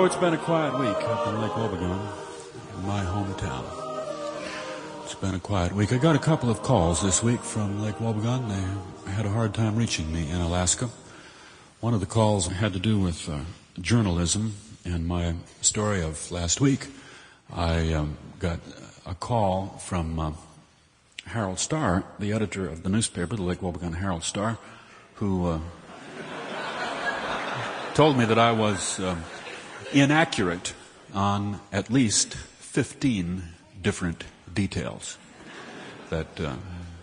Oh, it's been a quiet week up in Lake Wobegon, my hometown. It's been a quiet week. I got a couple of calls this week from Lake Wobegon. They had a hard time reaching me in Alaska. One of the calls had to do with journalism and my story of last week. I got a call from Harold Starr, the editor of the newspaper, the Lake Wobegon Herald Star, who told me that I was inaccurate on at least 15 different details that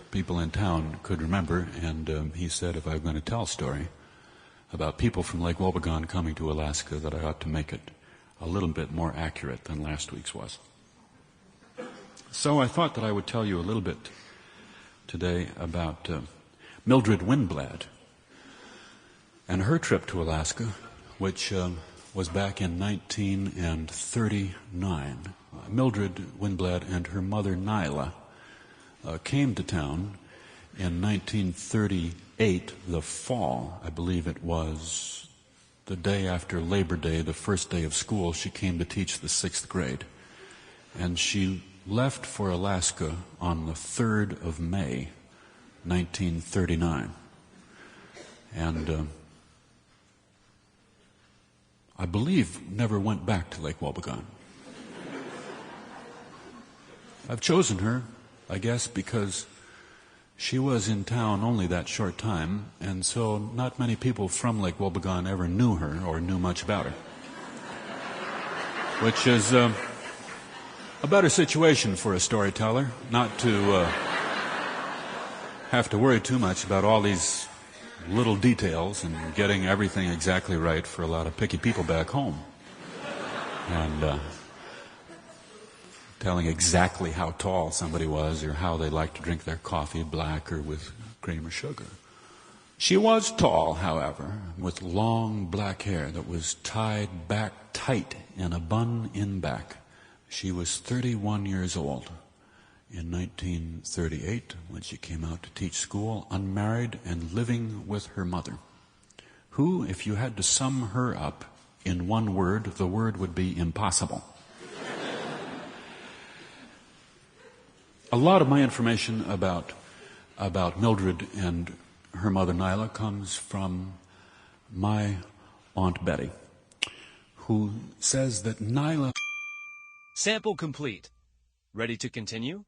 people in town could remember, and he said if I was going to tell a story about people from Lake Wobegon coming to Alaska, that I ought to make it a little bit more accurate than last week's was. So I thought that I would tell you a little bit today about Mildred Winblad and her trip to Alaska, which was back in 1939. Mildred Winblad and her mother Nyla came to town in 1938, the fall. I believe it was the day after Labor Day, the first day of school. She came to teach the 6th grade. And she left for Alaska on the 3rd of May, 1939. And I believe never went back to Lake Wobegon. I've chosen her, I guess, because she was in town only that short time, and so not many people from Lake Wobegon ever knew her or knew much about her. Which is a better situation for a storyteller, not to have to worry too much about all these little details and getting everything exactly right for a lot of picky people back home. And telling exactly how tall somebody was or how they liked to drink their coffee, black or with cream or sugar. She was tall, however, with long black hair that was tied back tight in a bun in back. She was 31 years old in 1938 when she came out to teach school, unmarried and living with her mother, who, if you had to sum her up in one word, the word would be impossible. A lot of my information about Mildred and her mother Nyla comes from my Aunt Betty, who says that Nyla... Sample complete. Ready to continue?